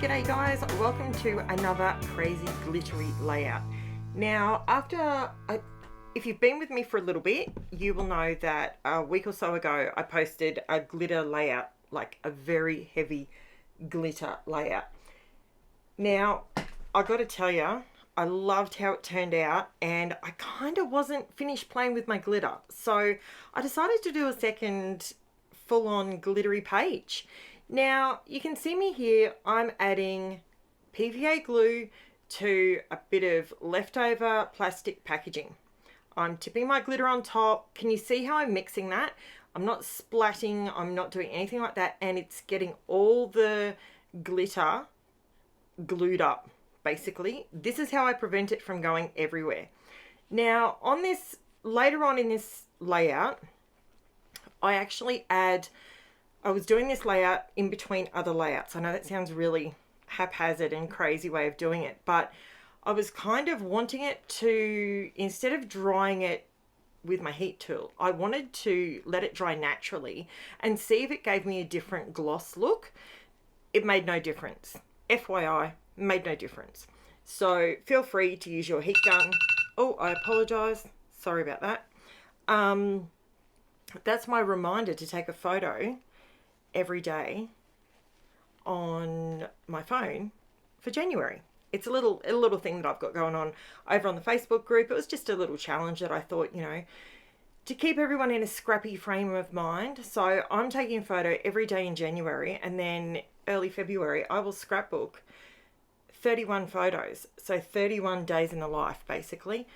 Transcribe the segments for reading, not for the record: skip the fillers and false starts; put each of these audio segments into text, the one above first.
G'day guys, welcome to another crazy glittery layout. Now, if you've been with me for a little bit, you will know that a week or so ago I posted a glitter layout, like a very heavy glitter layout. Now, I got to tell you, I loved how it turned out, and I kind of wasn't finished playing with my glitter, so I decided to do a second full-on glittery page. Now, you can see me here, I'm adding PVA glue to a bit of leftover plastic packaging. I'm tipping my glitter on top. Can you see how I'm mixing that? I'm not splatting, I'm not doing anything like that, and it's getting all the glitter glued up, basically. This is how I prevent it from going everywhere. Now, on this, later on in this layout, I was doing this layout in between other layouts. I know that sounds really haphazard and crazy way of doing it, but I was kind of wanting it to, instead of drying it with my heat tool, I wanted to let it dry naturally and see if it gave me a different gloss look. It made no difference. FYI, made no difference. So feel free to use your heat gun. Oh, I apologize. Sorry about that. That's my reminder to take a photo every day on my phone for January. It's a little thing that I've got going on over on the Facebook group. It was just a little challenge that I thought, you know, to keep everyone in a scrappy frame of mind. So I'm taking a photo every day in January, and then early February I will scrapbook 31 photos. So 31 days in the life, basically.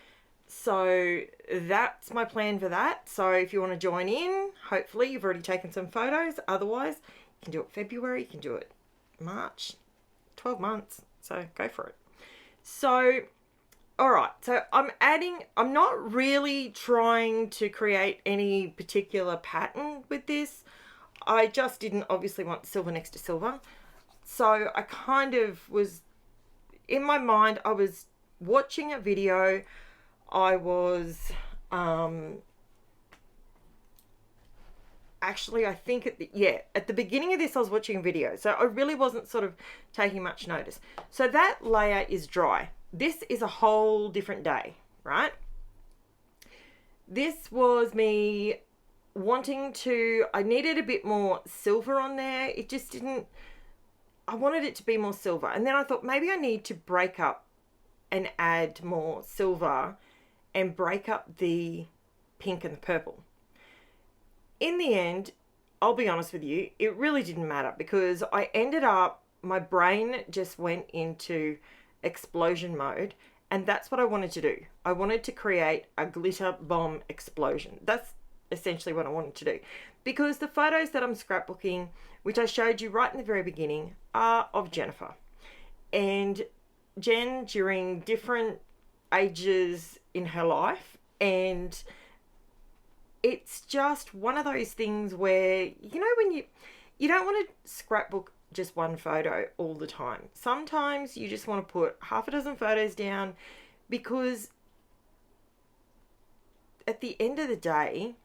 So that's my plan for that. So if you want to join in, hopefully you've already taken some photos. Otherwise, you can do it February, you can do it March, 12 months. So go for it. So, all right. So I'm not really trying to create any particular pattern with this. I just didn't obviously want silver next to silver. So I kind of was, in my mind, I was watching a video. I was, actually, I think at the beginning of this, I was watching a video. So I really wasn't sort of taking much notice. So that layer is dry. This is a whole different day, right? This was me wanting to, I needed a bit more silver on there. It just didn't, I wanted it to be more silver. And then I thought maybe I need to break up and add more silver and break up the pink and the purple. In the end, I'll be honest with you, it really didn't matter, because I ended up, my brain just went into explosion mode, and that's what I wanted to do. I wanted to create a glitter bomb explosion. That's essentially what I wanted to do, because the photos that I'm scrapbooking, which I showed you right in the very beginning, are of Jennifer. And Jen, during different ages in her life, and it's just one of those things where, you know, when you don't want to scrapbook just one photo all the time. Sometimes you just want to put half a dozen photos down, because at the end of the day,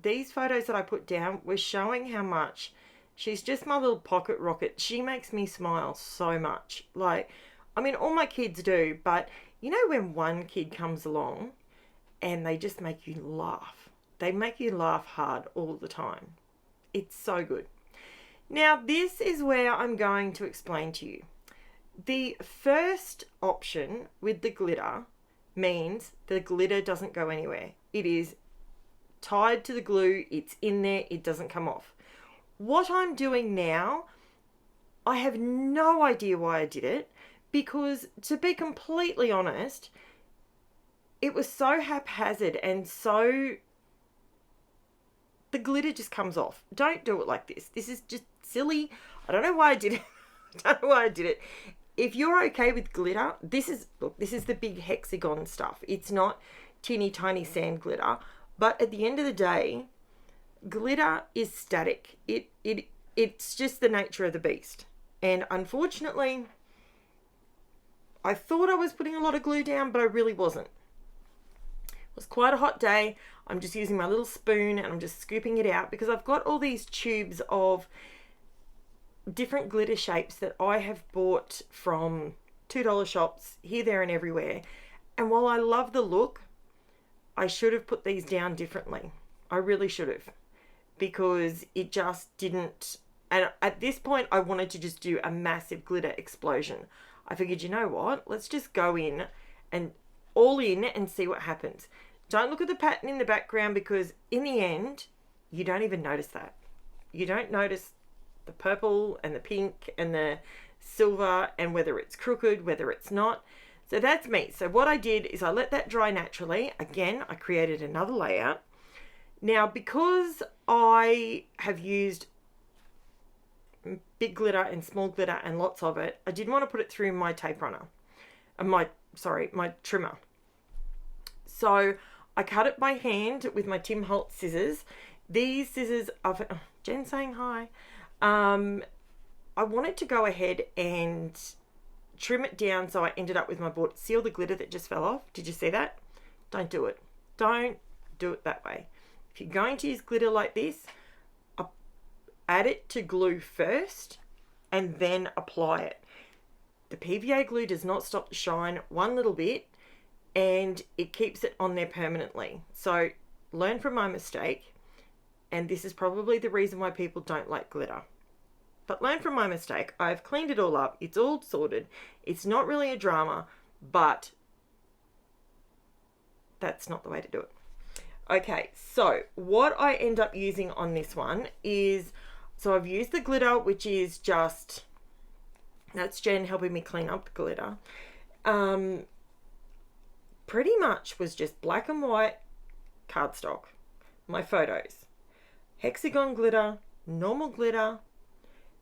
these photos that I put down were showing how much she's just my little pocket rocket. She makes me smile so much. Like, I mean, all my kids do, but you know when one kid comes along and they just make you laugh. They make you laugh hard all the time. It's so good. Now, this is where I'm going to explain to you. The first option with the glitter means the glitter doesn't go anywhere. It is tied to the glue. It's in there. It doesn't come off. What I'm doing now, I have no idea why I did it. Because, to be completely honest, it was so haphazard and so, the glitter just comes off. Don't do it like this. This is just silly. I don't know why I did it. I don't know why I did it. If you're okay with glitter, this is the big HEXAGON stuff. It's not teeny tiny sand glitter. But at the end of the day, glitter is static. It's just the nature of the beast. And unfortunately, I thought I was putting a lot of glue down, but I really wasn't. It was quite a hot day. I'm just using my little spoon and I'm just scooping it out, because I've got all these tubes of different glitter shapes that I have bought from $2 shops here, there, and everywhere. And while I love the look, I should have put these down differently. I really should have, because it just didn't. And at this point, I wanted to just do a massive glitter explosion. I figured, you know what? Let's just go in and all in and see what happens. Don't look at the pattern in the background, because in the end, you don't even notice that. You don't notice the purple and the pink and the silver, and whether it's crooked, whether it's not. So that's me. So what I did is I let that dry naturally. Again, I created another layout. Now, because I have used big glitter and small glitter and lots of it, I didn't want to put it through my tape runner. My trimmer. So I cut it by hand with my Tim Holtz scissors. These scissors are for, Jen saying hi. I wanted to go ahead and trim it down, so I ended up with my board. See all the glitter that just fell off? Did you see that? Don't do it. Don't do it that way. If you're going to use glitter like this, add it to glue first and then apply it. The PVA glue does not stop the shine one little bit, and it keeps it on there permanently. So learn from my mistake, and this is probably the reason why people don't like glitter. But learn from my mistake. I've cleaned it all up. It's all sorted. It's not really a drama, but that's not the way to do it. Okay, so what I end up using on this one is, so I've used the glitter, which is just, that's Jen helping me clean up the glitter. Pretty much was just black and white cardstock, my photos, hexagon glitter, normal glitter,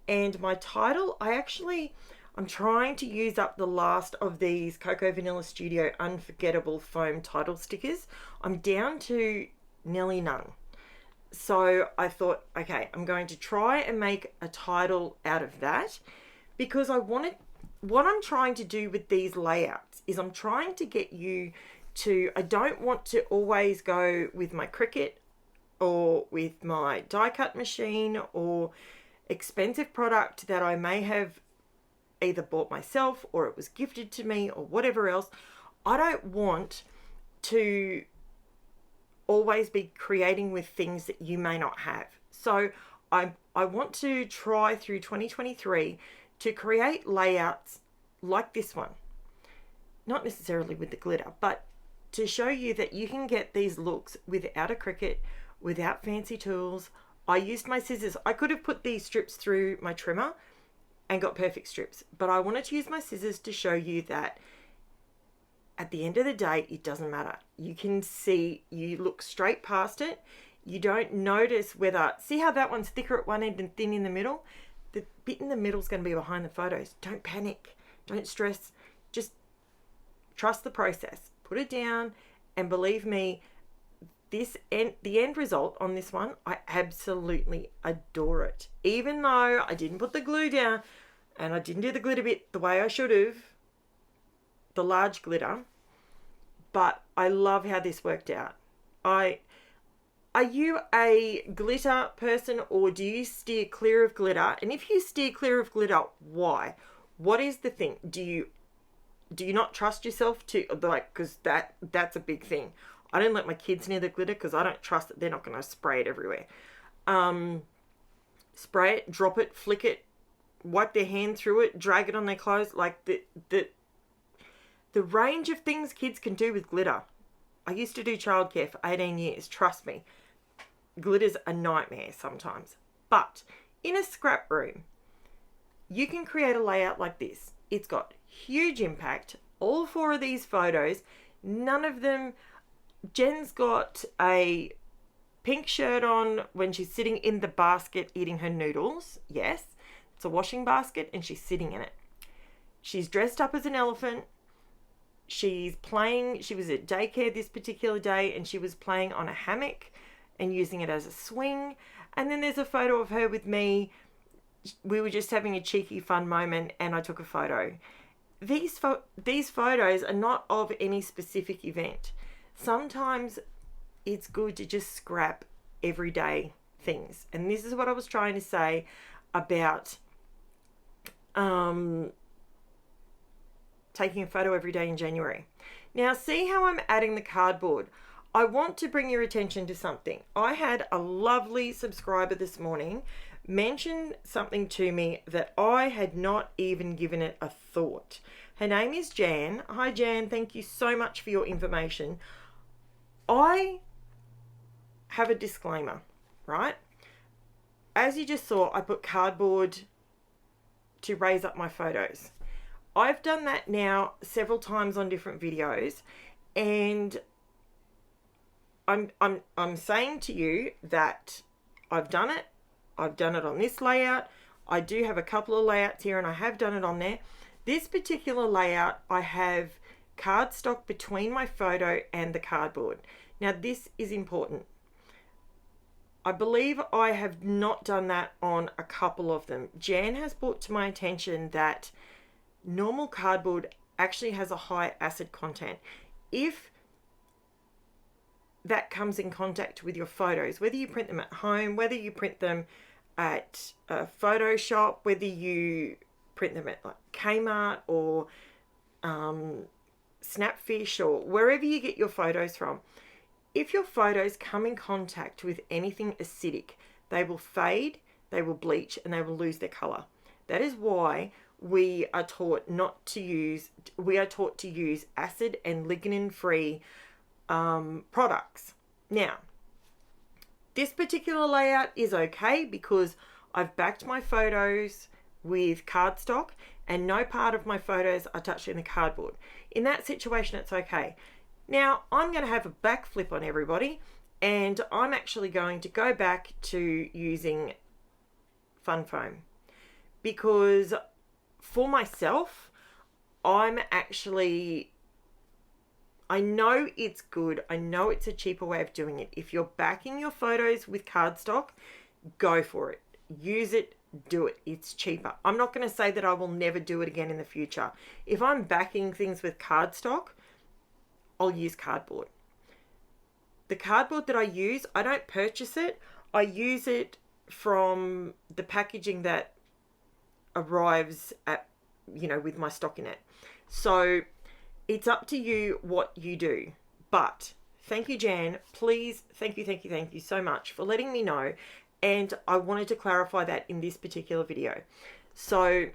and my title. I'm trying to use up the last of these Cocoa Vanilla Studio Unforgettable foam title stickers. I'm down to nearly none. So I thought, okay, I'm going to try and make a title out of that, because what I'm trying to do with these layouts is I'm trying to get you to, I don't want to always go with my Cricut or with my die cut machine or expensive product that I may have either bought myself or it was gifted to me or whatever else. I don't want to always be creating with things that you may not have. So I want to try through 2023 to create layouts like this one. Not necessarily with the glitter, but to show you that you can get these looks without a Cricut, without fancy tools. I used my scissors. I could have put these strips through my trimmer and got perfect strips, but I wanted to use my scissors to show you that at the end of the day, it doesn't matter. You can see, you look straight past it. You don't notice whether, see how that one's thicker at one end and thin in the middle? The bit in the middle is going to be behind the photos. Don't panic. Don't stress. Just trust the process. Put it down, and believe me, the end result on this one, I absolutely adore it. Even though I didn't put the glue down and I didn't do the glitter bit the way I should have, the large glitter, but I love how this worked out. Are you a glitter person, or do you steer clear of glitter? And if you steer clear of glitter, why? What is the thing? Do you not trust yourself to, like, because that's a big thing. I don't let my kids near the glitter because I don't trust that they're not going to spray it everywhere. Spray it, drop it, flick it, wipe their hand through it, drag it on their clothes. Like the range of things kids can do with glitter. I used to do childcare for 18 years. Trust me, glitter's a nightmare sometimes. But in a scrap room, you can create a layout like this. It's got huge impact. All 4 of these photos, none of them. Jen's got a pink shirt on when she's sitting in the basket eating her noodles. Yes, it's a washing basket and she's sitting in it. She's dressed up as an elephant. She's playing, she was at daycare this particular day and she was playing on a hammock and using it as a swing. And then there's a photo of her with me. We were just having a cheeky fun moment and I took a photo. These photos are not of any specific event. Sometimes it's good to just scrap everyday things. And this is what I was trying to say about taking a photo every day in January. Now, see how I'm adding the cardboard. I want to bring your attention to something. I had a lovely subscriber this morning mention something to me that I had not even given it a thought. Her name is Jan. Hi, Jan. Thank you so much for your information. I have a disclaimer, right? As you just saw, I put cardboard to raise up my photos. I've done that now several times on different videos, and I'm saying to you that I've done it. I've done it on this layout. I do have a couple of layouts here, and I have done it on there. This particular layout, I have cardstock between my photo and the cardboard. Now, this is important. I believe I have not done that on a couple of them. Jan has brought to my attention that normal cardboard actually has a high acid content. If that comes in contact with your photos, whether you print them at home, whether you print them at a photo shop, whether you print them at like Kmart or Snapfish or wherever you get your photos from, if your photos come in contact with anything acidic, they will fade, they will bleach, and they will lose their color. That is why we are taught to use acid and lignin-free products. Now, this particular layout is okay because I've backed my photos with cardstock and no part of my photos are touching the cardboard. In that situation, it's okay. Now, I'm going to have a backflip on everybody, and I'm actually going to go back to using Fun Foam because for myself, I know it's good. I know it's a cheaper way of doing it. If you're backing your photos with cardstock, go for it. Use it, do it. It's cheaper. I'm not going to say that I will never do it again in the future. If I'm backing things with cardstock, I'll use cardboard. The cardboard that I use, I don't purchase it. I use it from the packaging that arrives at, with my stock in it. So it's up to you what you do. But thank you, Jan. Please, thank you so much for letting me know. And I wanted to clarify that in this particular video. So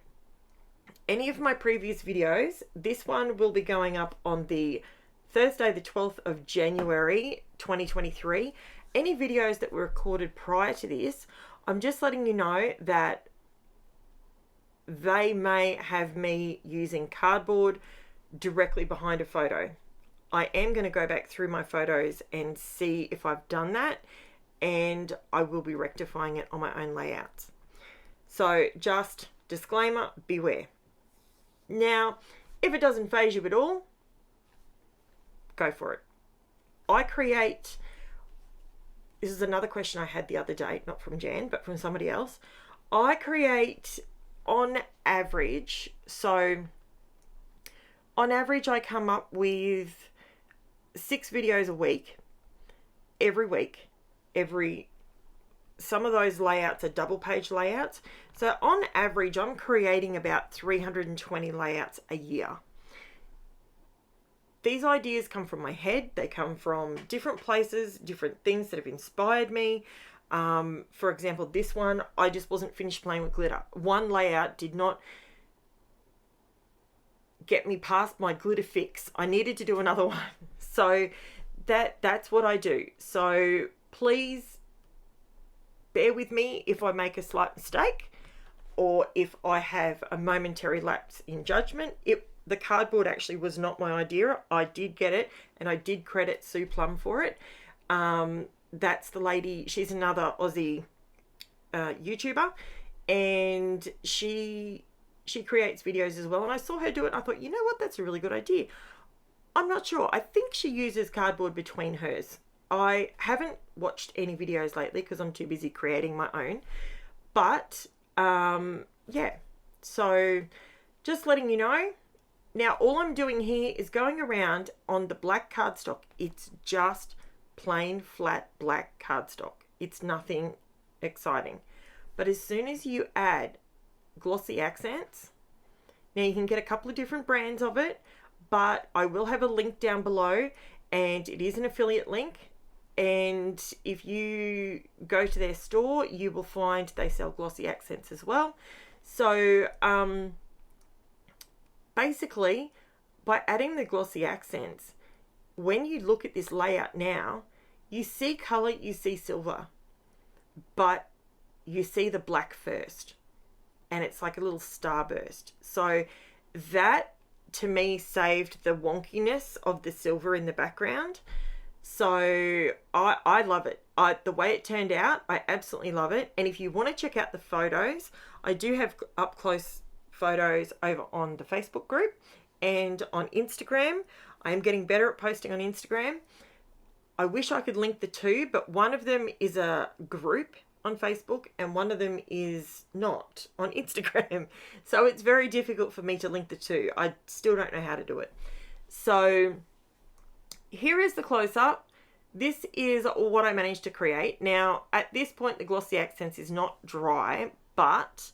any of my previous videos, this one will be going up on the Thursday, the 12th of January, 2023. Any videos that were recorded prior to this, I'm just letting you know that they may have me using cardboard directly behind a photo. I am going to go back through my photos and see if I've done that, and I will be rectifying it on my own layouts. So just disclaimer, beware. Now, if it doesn't faze you at all, go for it. This is another question I had the other day, not from Jan, but from somebody else. I create on average, I come up with 6 videos a week, every week. Some of those layouts are double page layouts. So on average, I'm creating about 320 layouts a year. These ideas come from my head. They come from different places, different things that have inspired me. For example, this one, I just wasn't finished playing with glitter. One layout did not get me past my glitter fix. I needed to do another one. So that's what I do. So please bear with me if I make a slight mistake or if I have a momentary lapse in judgment. The cardboard actually was not my idea. I did get it, and I did credit Sue Plum for it. That's the lady. She's another Aussie YouTuber, and she creates videos as well. And I saw her do it, and I thought, you know what? That's a really good idea. I'm not sure. I think she uses cardboard between hers. I haven't watched any videos lately because I'm too busy creating my own. But yeah. So just letting you know. Now, all I'm doing here is going around on the black cardstock. It's just plain, flat, black cardstock. It's nothing exciting. But as soon as you add glossy accents, Now you can get a couple of different brands of it, but I will have a link down below, and it is an affiliate link. And if you go to their store, you will find they sell glossy accents as well. So basically, by adding the glossy accents, when you look at this layout now, you see color, you see silver, but you see the black first, and it's like a little starburst. So that to me saved the wonkiness of the silver in the background. So I love it. The way it turned out, I absolutely love it. And if you want to check out the photos, I do have up close photos over on the Facebook group and on Instagram. I am getting better at posting on Instagram. I wish I could link the two, but one of them is a group on Facebook and one of them is not on Instagram. So it's very difficult for me to link the two. I still don't know how to do it. So here is the close-up. This is what I managed to create. Now, at this point, the glossy accents is not dry, but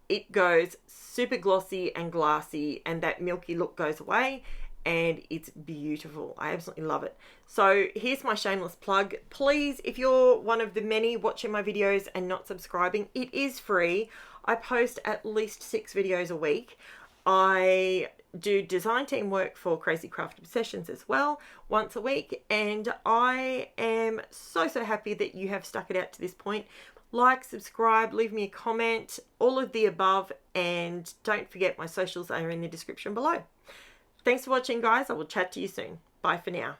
it goes super glossy and glassy, and that milky look goes away, and it's beautiful. I absolutely love it. So here's my shameless plug. Please, if you're one of the many watching my videos and not subscribing, it is free. I post at least 6 videos a week. I do design team work for Crazy Craft Obsessions as well, once a week, and I am so happy that you have stuck it out to this point. Like, subscribe, leave me a comment, all of the above, and don't forget my socials are in the description below. Thanks for watching, guys. I will chat to you soon. Bye for now.